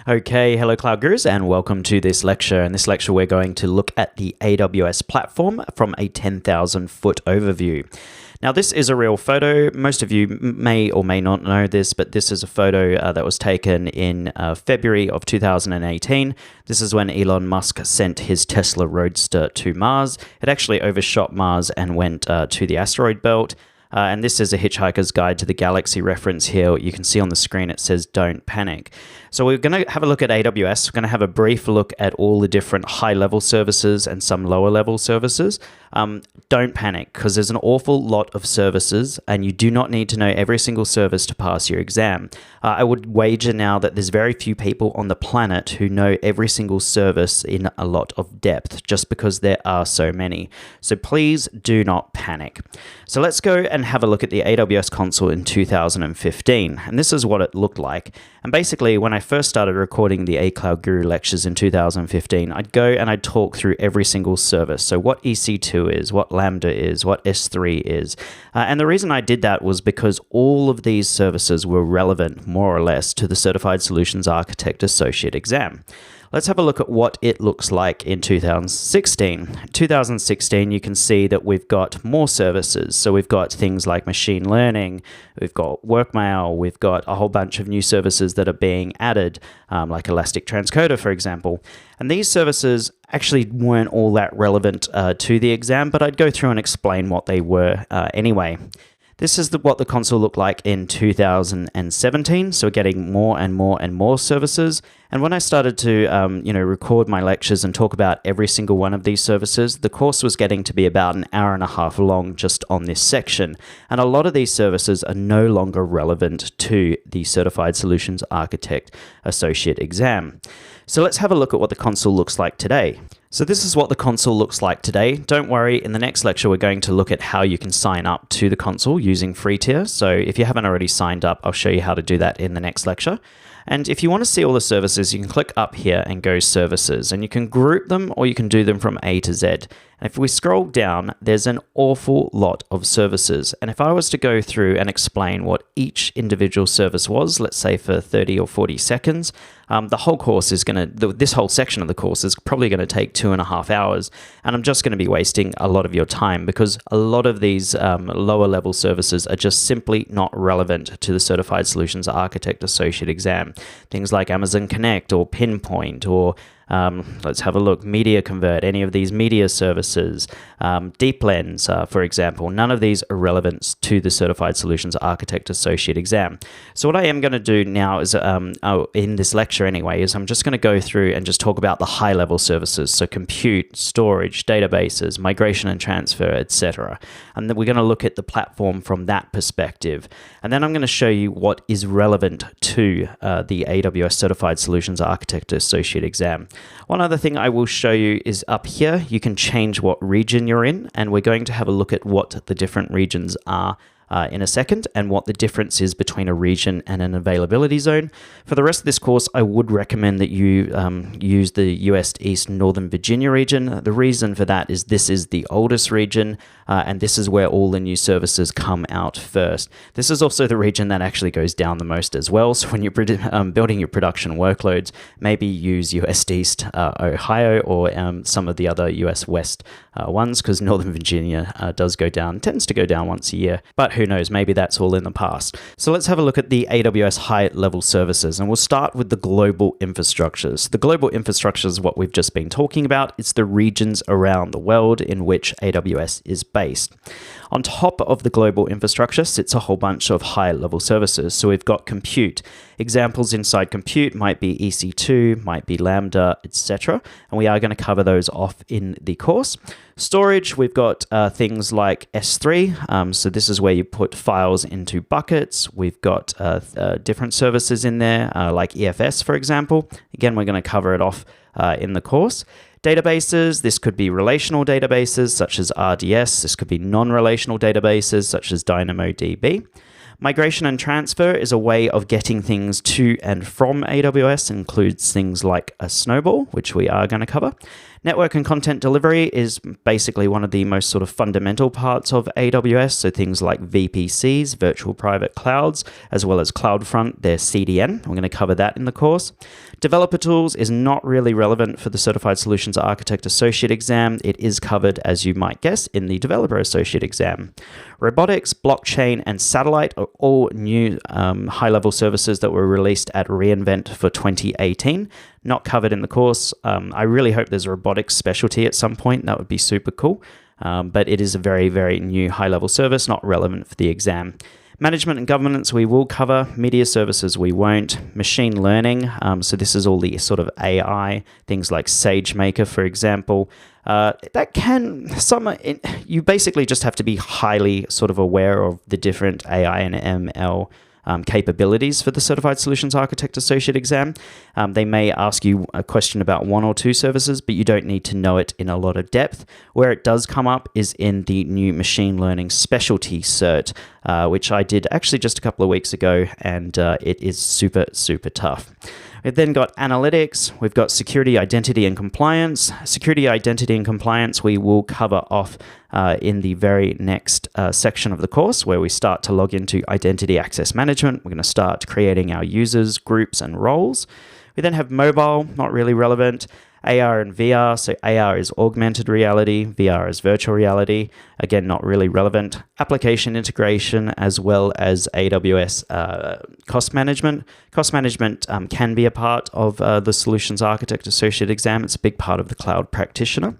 Okay, hello Cloud Gurus and welcome to this lecture. In this lecture we're going to look at the AWS platform from a 10,000 foot overview. Now this is a real photo. Most of you may or may not know this, but this is a photo that was taken in February of 2018. This is when Elon Musk sent his Tesla Roadster to Mars. It actually overshot Mars and went to the asteroid belt. And this is a Hitchhiker's Guide to the Galaxy reference here. You can see on the screen it says, "Don't panic." So we're going to have a look at AWS. We're going to have a brief look at all the different high-level services and some lower-level services. Don't panic, because there's an awful lot of services, and you do not need to know every single service to pass your exam. I would wager now that there's very few people on the planet who know every single service in a lot of depth, just because there are so many. So please do not panic. So let's go and have a look at the AWS Console in 2015. And this is what it looked like. And basically, when I first started recording the A Cloud Guru lectures in 2015, I'd go and I'd talk through every single service. So what EC2 is, what Lambda is, what S3 is. And the reason I did that was because all of these services were relevant, more or less, to the Certified Solutions Architect Associate exam. Let's have a look at what it looks like in 2016. 2016, you can see that we've got more services. So we've got things like machine learning, we've got workmail, we've got a whole bunch of new services that are being added, like Elastic Transcoder, for example. And these services actually weren't all that relevant to the exam, but I'd go through and explain what they were anyway. This is what the console looked like in 2017, so we're getting more and more and more services. And when I started to record my lectures and talk about every single one of these services, the course was getting to be about an hour and a half long just on this section. And a lot of these services are no longer relevant to the Certified Solutions Architect Associate exam. So let's have a look at what the console looks like today. So this is what the console looks like today. Don't worry, in the next lecture, we're going to look at how you can sign up to the console using free tier. So if you haven't already signed up, I'll show you how to do that in the next lecture. And if you want to see all the services, you can click up here and go services, and you can group them or you can do them from A to Z. And if we scroll down, there's an awful lot of services. And if I was to go through and explain what each individual service was, let's say for 30 or 40 seconds, the whole course is this whole section of the course is probably going to take 2.5 hours. And I'm just going to be wasting a lot of your time because a lot of these lower level services are just simply not relevant to the Certified Solutions Architect Associate exam. Things like Amazon Connect or Pinpoint or let's have a look, Media Convert, any of these media services, Deep Lens, for example. None of these are relevant to the Certified Solutions Architect Associate exam. So what I am going to do now is, in this lecture anyway, is I'm just going to go through and just talk about the high-level services. So compute, storage, databases, migration and transfer, etc. And then we're going to look at the platform from that perspective. And then I'm going to show you what is relevant to the AWS Certified Solutions Architect Associate exam. One other thing I will show you is up here, you can change what region you're in, and we're going to have a look at what the different regions are in a second and what the difference is between a region and an availability zone. For the rest of this course, I would recommend that you use the US East Northern Virginia region. The reason for that is this is the oldest region and this is where all the new services come out first. This is also the region that actually goes down the most as well. So when you're building your production workloads, maybe use US East Ohio or some of the other US West ones, because Northern Virginia tends to go down once a year. But who knows, maybe that's all in the past. So let's have a look at the AWS high-level services, and we'll start with the global infrastructures. The global infrastructure is what we've just been talking about. It's the regions around the world in which AWS is based. On top of the global infrastructure sits a whole bunch of high-level services. So we've got compute. Examples inside compute might be EC2, might be Lambda, etc. And we are going to cover those off in the course. Storage, we've got things like S3. So this is where you put files into buckets. We've got different services in there, like EFS, for example. Again, we're going to cover it off in the course. Databases, this could be relational databases such as RDS. This could be non-relational databases such as DynamoDB. Migration and transfer is a way of getting things to and from AWS. It includes things like a Snowball, which we are going to cover. Network and content delivery is basically one of the most sort of fundamental parts of AWS. So things like VPCs, virtual private clouds, as well as CloudFront, their CDN. We're going to cover that in the course. Developer tools is not really relevant for the Certified Solutions Architect Associate exam. It is covered, as you might guess, in the Developer Associate exam. Robotics, blockchain, and satellite are all new high-level services that were released at reInvent for 2018. Not covered in the course. I really hope there's a robotics specialty at some point. That would be super cool. But it is a very, very new high-level service, not relevant for the exam. Management and governance we will cover. Media services we won't. Machine learning, so this is all the sort of AI, things like SageMaker, for example. You basically just have to be highly sort of aware of the different AI and ML capabilities for the Certified Solutions Architect Associate exam. They may ask you a question about one or two services, but you don't need to know it in a lot of depth. Where it does come up is in the new machine learning specialty cert, which I did actually just a couple of weeks ago, and it is super, super tough. We've then got analytics, we've got security, identity, and compliance. Security, identity, and compliance we will cover off in the very next section of the course, where we start to log into identity access management. We're going to start creating our users, groups, and roles. We then have mobile, not really relevant. AR and VR, so AR is augmented reality, VR is virtual reality, again, not really relevant. Application integration, as well as AWS cost management. Cost management can be a part of the Solutions Architect Associate exam. It's a big part of the cloud practitioner.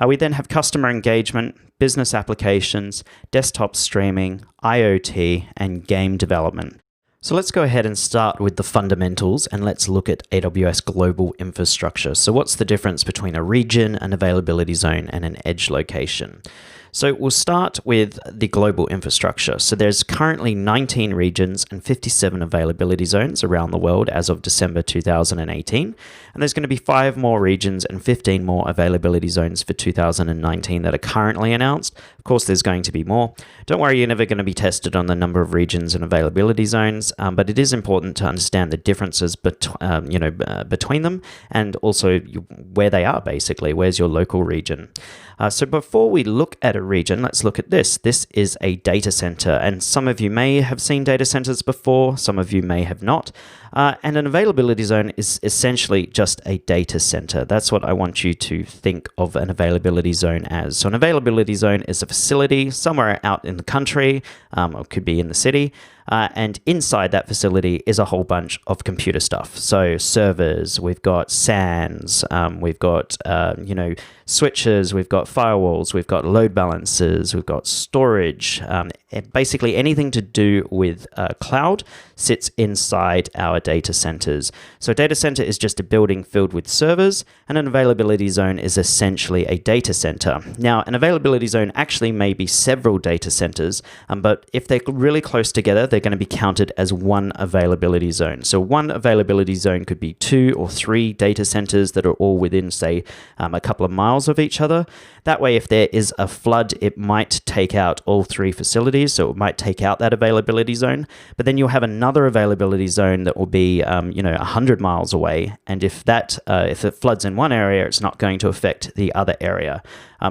We then have customer engagement, business applications, desktop streaming, IoT, and game development. So let's go ahead and start with the fundamentals, and let's look at AWS global infrastructure. So what's the difference between a region, an availability zone, and an edge location? So we'll start with the global infrastructure. So there's currently 19 regions and 57 availability zones around the world as of December 2018. And there's going to be 5 more regions and 15 more availability zones for 2019 that are currently announced. Of course, there's going to be more. Don't worry, you're never going to be tested on the number of regions and availability zones, but it is important to understand the differences between them, and also where they are, basically. Where's your local region? So before we look at a region, let's look at this. This is a data center, and some of you may have seen data centers before, some of you may have not. And an availability zone is essentially just a data center. That's what I want you to think of an availability zone as. So an availability zone is a facility somewhere out in the country, or it could be in the city, and inside that facility is a whole bunch of computer stuff. So servers, we've got SANs, we've got switches, we've got firewalls, we've got load balancers, we've got storage. Basically anything to do with cloud sits inside our data centers. So a data center is just a building filled with servers, and an availability zone is essentially a data center. Now, an availability zone actually may be several data centers, but if they're really close together, they're going to be counted as one availability zone. So one availability zone could be 2 or 3 data centers that are all within, say, a couple of miles of each other. That way, if there is a flood, it might take out all 3 facilities, so it might take out that availability zone. But then you'll have another availability zone that will be 100 miles away, and if it floods in one area, it's not going to affect the other area.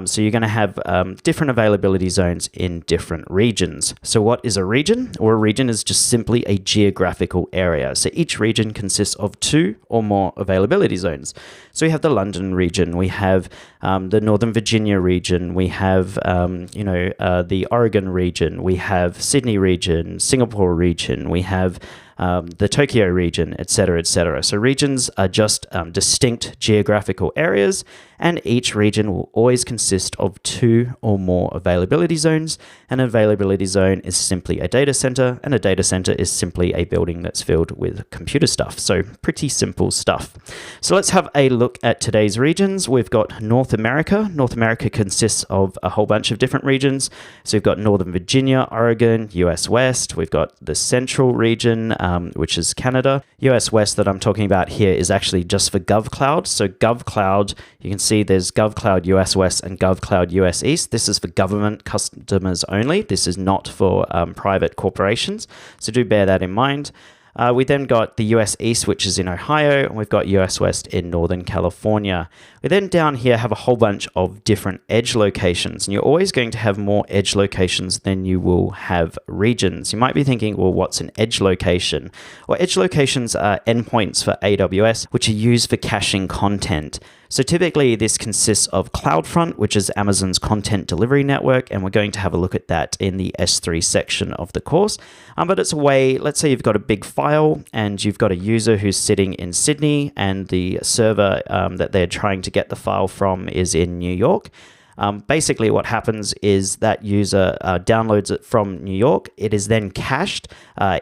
So you're going to have different availability zones in different regions. So what is a region? Or a region is just simply a geographical area. So each region consists of 2 or more availability zones. So we have the London region, we have the Northern Virginia region, we have the Oregon region, we have Sydney region, Singapore region, we have the Tokyo region, etc., etc. So regions are just distinct geographical areas, and each region will always consist of 2 or more availability zones. An availability zone is simply a data center, and a data center is simply a building that's filled with computer stuff. So pretty simple stuff. So let's have a look at today's regions. We've got North America. North America consists of a whole bunch of different regions. So we've got Northern Virginia, Oregon, US West. We've got the Central region, which is Canada. US West that I'm talking about here is actually just for GovCloud. So GovCloud, you can see there's GovCloud US West and GovCloud US East. This is for government customers only. This is not for private corporations. So do bear that in mind. We then got the US East, which is in Ohio, and we've got US West in Northern California. We then down here have a whole bunch of different edge locations, and you're always going to have more edge locations than you will have regions. You might be thinking, well, what's an edge location? Well, edge locations are endpoints for AWS, which are used for caching content. So typically this consists of CloudFront, which is Amazon's content delivery network, and we're going to have a look at that in the S3 section of the course. But it's a way, let's say you've got a big file and you've got a user who's sitting in Sydney and the server that they're trying to get the file from is in New York. Basically, what happens is that user downloads it from New York. It is then cached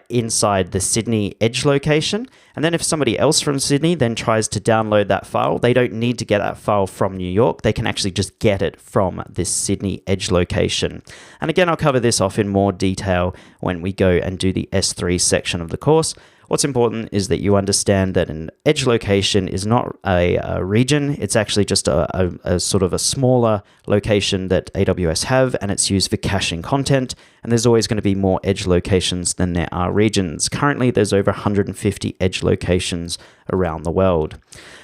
inside the Sydney edge location. And then if somebody else from Sydney then tries to download that file, they don't need to get that file from New York. They can actually just get it from this Sydney edge location. And again, I'll cover this off in more detail when we go and do the S3 section of the course. What's important is that you understand that an edge location is not a region. It's actually just a sort of a smaller location that AWS have, and it's used for caching content. And there's always going to be more edge locations than there are regions. Currently, there's over 150 edge locations around the world.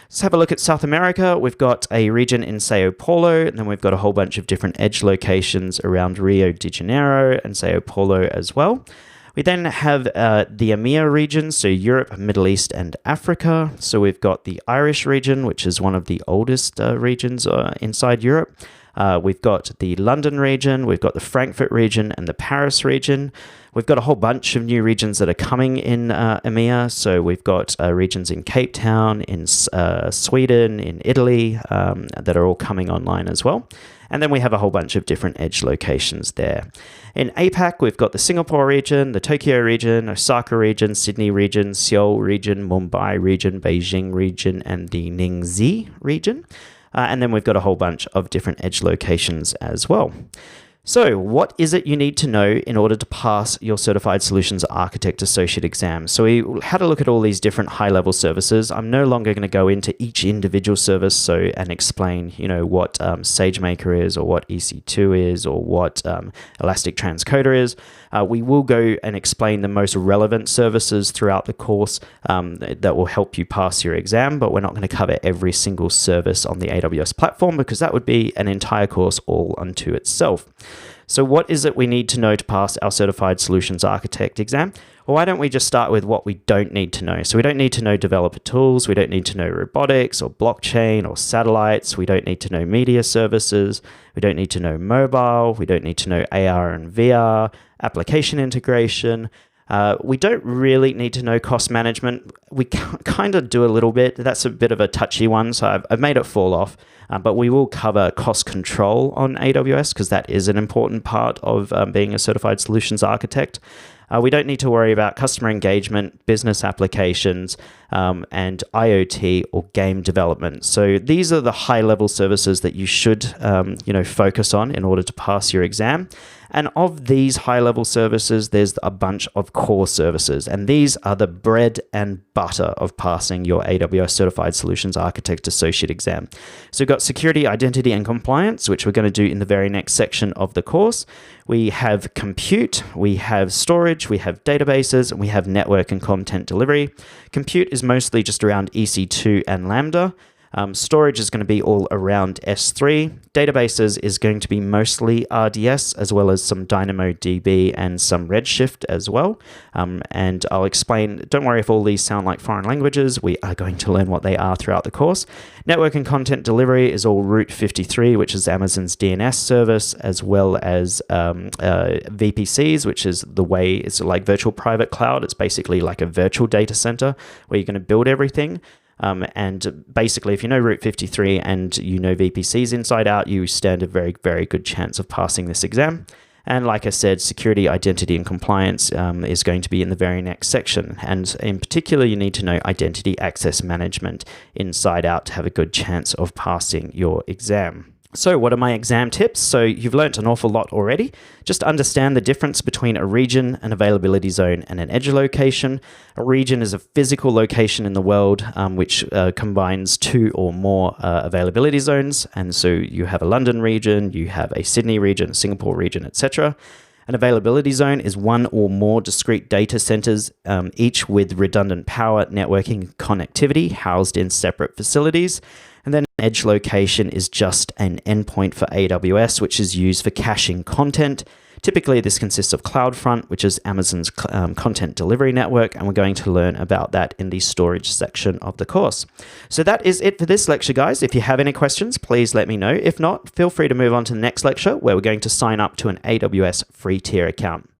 Let's have a look at South America. We've got a region in Sao Paulo, and then we've got a whole bunch of different edge locations around Rio de Janeiro and Sao Paulo as well. We then have the EMEA region, so Europe, Middle East, and Africa. So we've got the Irish region, which is one of the oldest regions inside Europe. We've got the London region, we've got the Frankfurt region, and the Paris region. We've got a whole bunch of new regions that are coming in EMEA. So we've got regions in Cape Town, in Sweden, in Italy, that are all coming online as well. And then we have a whole bunch of different edge locations there. In APAC, we've got the Singapore region, the Tokyo region, Osaka region, Sydney region, Seoul region, Mumbai region, Beijing region, and the Ningxi region. And then we've got a whole bunch of different edge locations as well. So what is it you need to know in order to pass your Certified Solutions Architect Associate exam? So we had a look at all these different high-level services. I'm no longer going to go into each individual service and explain, what SageMaker is or what EC2 is or what Elastic Transcoder is. We will go and explain the most relevant services throughout the course that will help you pass your exam, but we're not going to cover every single service on the AWS platform because that would be an entire course all unto itself. So what is it we need to know to pass our Certified Solutions Architect exam? Well, why don't we just start with what we don't need to know? So we don't need to know developer tools. We don't need to know robotics or blockchain or satellites. We don't need to know media services. We don't need to know mobile. We don't need to know AR and VR, application integration. We don't really need to know cost management. We kind of do a little bit. That's a bit of a touchy one, so I've made it fall off. But we will cover cost control on AWS because that is an important part of being a certified solutions architect. We don't need to worry about customer engagement, business applications, and IoT or game development. So these are the high-level services that you should, focus on in order to pass your exam. And of these high-level services, there's a bunch of core services. And these are the bread and butter of passing your AWS Certified Solutions Architect Associate exam. So we've got security, identity, and compliance, which we're going to do in the very next section of the course. We have compute, we have storage, we have databases, and we have network and content delivery. Compute is mostly just around EC2 and Lambda. Storage is going to be all around S3. Databases is going to be mostly RDS, as well as some DynamoDB and some Redshift as well. And I'll explain, don't worry if all these sound like foreign languages, we are going to learn what they are throughout the course. Network and content delivery is all Route 53, which is Amazon's DNS service, as well as VPCs, which is the way, it's like virtual private cloud. It's basically like a virtual data center where you're going to build everything. And basically, if you know Route 53 and you know VPCs inside out, you stand a very, very good chance of passing this exam. And like I said, security, identity, and compliance is going to be in the very next section. And in particular, you need to know identity access management inside out to have a good chance of passing your exam. So what are my exam tips? So you've learnt an awful lot already. Just understand the difference between a region, an availability zone, and an edge location. A region is a physical location in the world which combines two or more availability zones. And so you have a London region, you have a Sydney region, a Singapore region, etc. An availability zone is one or more discrete data centers, each with redundant power, networking, and connectivity housed in separate facilities. And then an edge location is just an endpoint for AWS, which is used for caching content. Typically, this consists of CloudFront, which is Amazon's content delivery network, and we're going to learn about that in the storage section of the course. So that is it for this lecture, guys. If you have any questions, please let me know. If not, feel free to move on to the next lecture, where we're going to sign up to an AWS free tier account.